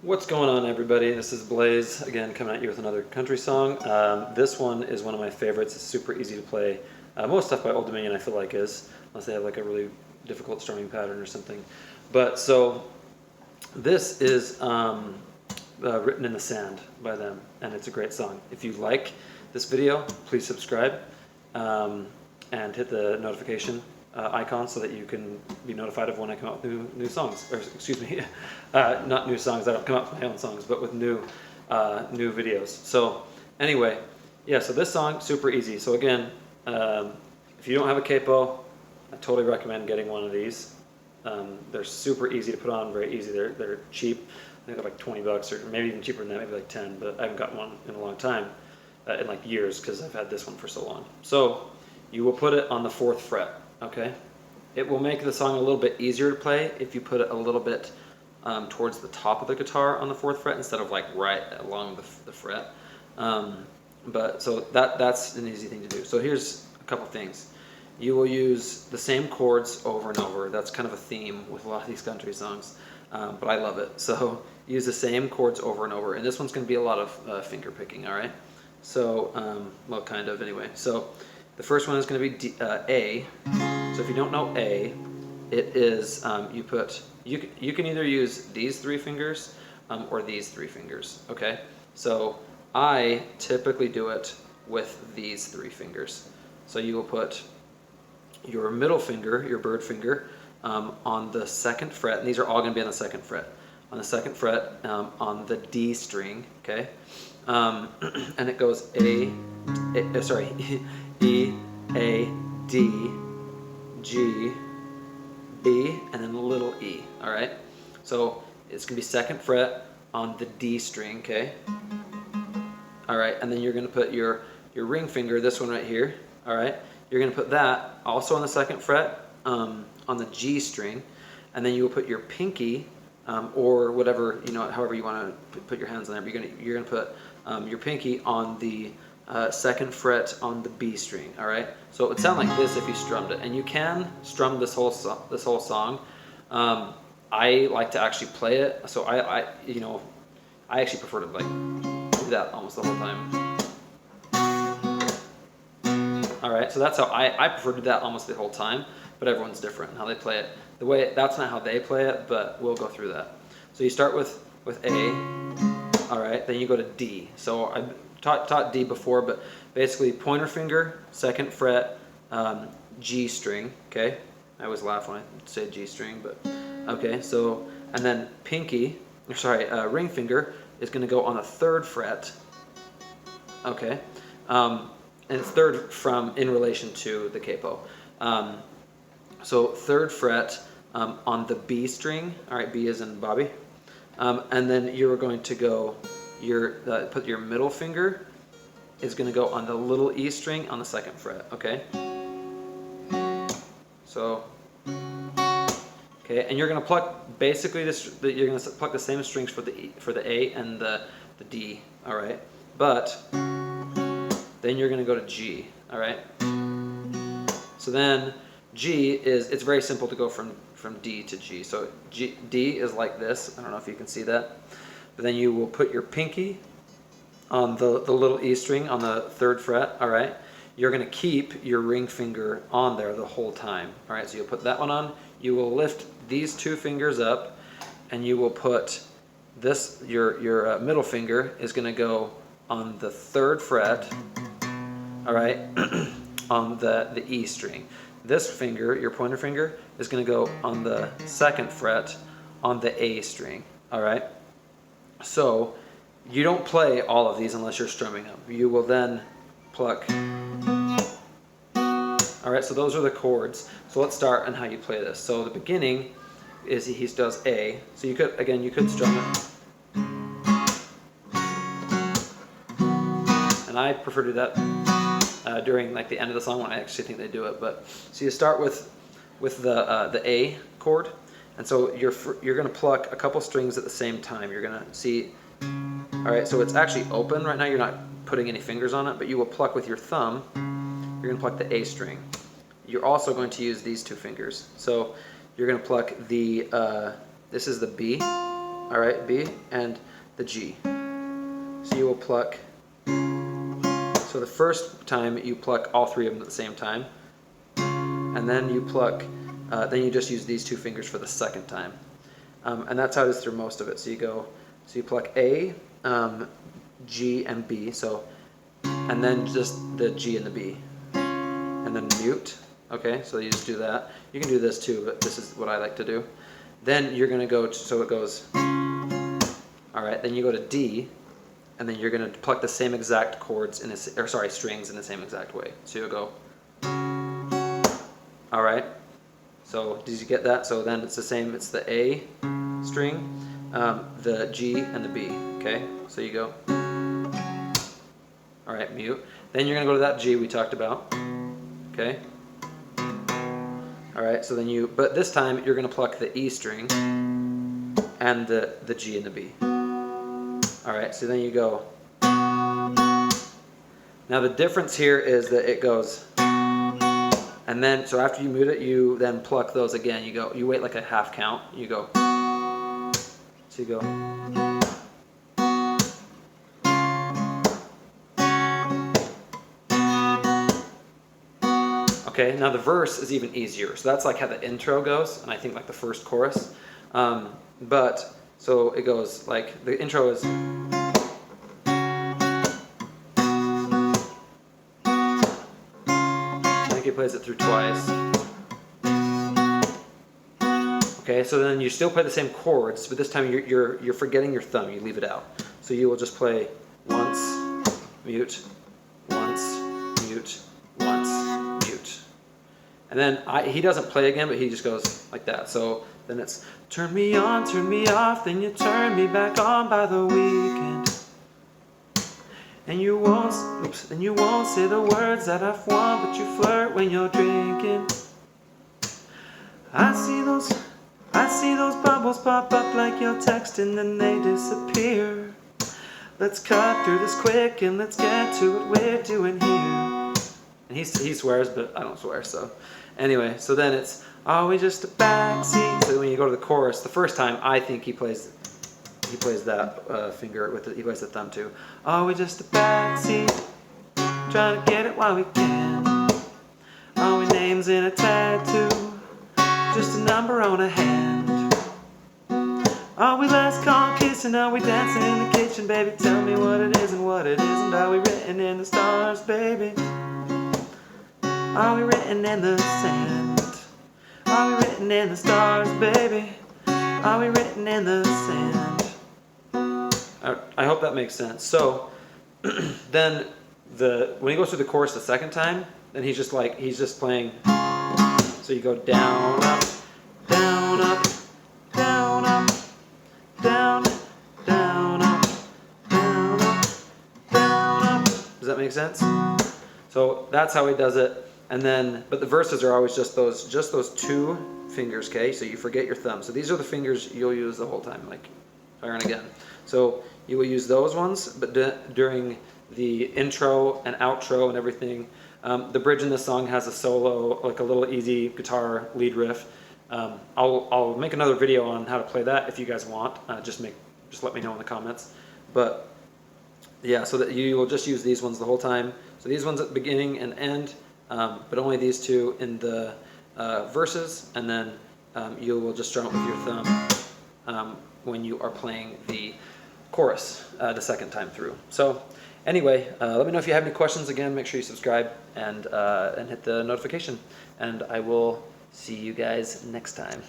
What's going on, everybody? This is Blaze, again coming at you with another country song. This one is one of my favorites. It's super easy to play. Most stuff by Old Dominion I feel like is, unless they have like a really difficult strumming pattern or something. But so this is Written in the Sand by them, and it's a great song. If you like this video, please subscribe and hit the notification icon so that you can be notified of when I come out with new songs, or excuse me, not new songs. I don't come out with my own songs, but with new videos. So anyway, yeah. So this song, super easy. So again, if you don't have a capo, I totally recommend getting one of these. They're super easy to put on, very easy. They're cheap. I think they're like 20 bucks, or maybe even cheaper than that, maybe like 10. But I haven't gotten one in a long time, in like years, because I've had this one for so long. So you will put it on the 4th fret. Okay, it will make the song a little bit easier to play if you put it a little bit towards the top of the guitar on the 4th fret instead of like right along the fret. But so that's an easy thing to do. So here's a couple things. You will use the same chords over and over. That's kind of a theme with a lot of these country songs, but I love it. So use the same chords over and over, and this one's going to be a lot of finger picking. All right, so well, kind of anyway. So the first one is going to be A. So if you don't know A, it is you can either use these 3 fingers or these 3 fingers. Okay, so I typically do it with these 3 fingers. So you will put your middle finger, your bird finger, on the 2nd fret, and these are all going to be on the 2nd fret. On the 2nd fret, on the D string. Okay, and it goes sorry. E, A, D, G, B, and then a little E. All right. So it's gonna be 2nd fret on the D string. Okay. All right, and then you're gonna put your ring finger, this one right here. All right. You're gonna put that also on the 2nd fret on the G string, and then you will put your pinky or whatever, however you want to put your hands on there. But you're gonna put your pinky on the 2nd fret on the B string. All right, so it would sound like this if you strummed it, and you can strum this whole song. I like to actually play it, so I actually prefer to like do that almost the whole time. All right, so that's how I prefer to do that almost the whole time, but everyone's different in how they play it. That's not how they play it, but we'll go through that. So you start with A. All right, then you go to D. So I taught D before, but basically pointer finger, 2nd fret, G string. Okay, I always laugh when I say G string, but okay. So and then ring finger is going to go on the 3rd fret. Okay, and it's 3rd in relation to the capo. So 3rd fret on the B string. All right, B is in Bobby, and then you're going to go. Put your middle finger is going to go on the little E string on the 2nd fret. Okay. So okay, and you're going to pluck basically this. You're going to pluck the same strings for the A and the D. All right, but then you're going to go to G. All right. So then G it's very simple to go from D to G. So D is like this. I don't know if you can see that. But then you will put your pinky on the little E string on the 3rd fret. All right. You're going to keep your ring finger on there the whole time. All right. So you'll put that one on. You will lift these 2 fingers up, and you will put this. Your middle finger is going to go on the 3rd fret. All right, on the E string. This finger, your pointer finger, is going to go on the 2nd fret on the A string. All right. So you don't play all of these unless you're strumming them. You will then pluck. All right, so those are the chords. So let's start on how you play this. So the beginning is he does A. So you could strum it. And I prefer to do that during like the end of the song when I actually think they do it. But so you start with the A chord. And so you're going to pluck a couple strings at the same time. You're going to see, all right, so it's actually open right now. You're not putting any fingers on it, but you will pluck with your thumb. You're going to pluck the A string. You're also going to use these 2 fingers. So you're going to pluck this is the B. all right, B, and the G. So you will pluck, so the first time you pluck all three of them at the same time, and then you pluck, then you just use these two fingers for the second time. And that's how it is through most of it. So you pluck A, G, and B, so, and then just the G and the B. And then mute, okay, so you just do that. You can do this too, but this is what I like to do. Then you're gonna go, so it goes, all right, then you go to D, and then you're gonna pluck the same exact chords in strings in the same exact way. So you'll go, all right, so did you get that? So then it's the same, it's the A string, the G, and the B, okay? So you go, all right, mute. Then you're gonna go to that G we talked about, okay? All right, so then but this time you're gonna pluck the E string and the G and the B. All right, so then you go. Now the difference here is that it goes, and then, so after you mute it, you then pluck those again. You wait like a half count, you go. So you go. Okay, now the verse is even easier. So that's like how the intro goes, and I think like the first chorus. But, so it goes like, the intro is, I think he plays it through twice. Okay, so then you still play the same chords, but this time you're forgetting your thumb, you leave it out. So you will just play once, mute, once, mute, once, mute. And then he doesn't play again, but he just goes like that. So then it's turn me on, turn me off, then you turn me back on by the weekend. And you won't say the words that I've want, but you flirt when you're drinking. I see those bubbles pop up like you're texting, then they disappear. Let's cut through this quick and let's get to what we're doing here. And he swears, but I don't swear, so. Anyway, so then it's always just a backseat. So when you go to the chorus, the first time, I think he plays that finger with he plays the thumb too. Always just a backseat, trying to get it while we can. Are we names in a tattoo? Just a number on a hand. Are we last call kissing? Are we dancing in the kitchen, baby? Tell me what it is and what it isn't. Are we written in the stars, baby? Are we written in the sand? Are we written in the stars, baby? Are we written in the sand? I hope that makes sense. So then when he goes through the chorus the second time, then he's just playing. So you go down, up, down, up, down, up, down, down, up, down, up, down, up. Does that make sense? So that's how he does it. And then, but the verses are always just those two fingers, okay? So you forget your thumb. So these are the fingers you'll use the whole time, like fire and again. So you will use those ones, but during the intro and outro and everything, the bridge in this song has a solo, like a little easy guitar lead riff. I'll make another video on how to play that if you guys want. Just let me know in the comments. But yeah, so that you will just use these ones the whole time. So these ones at the beginning and end, but only these two in the verses, and then you will just strum it with your thumb when you are playing the chorus the second time through. So anyway, let me know if you have any questions. Again, make sure you subscribe and hit the notification, and I will see you guys next time.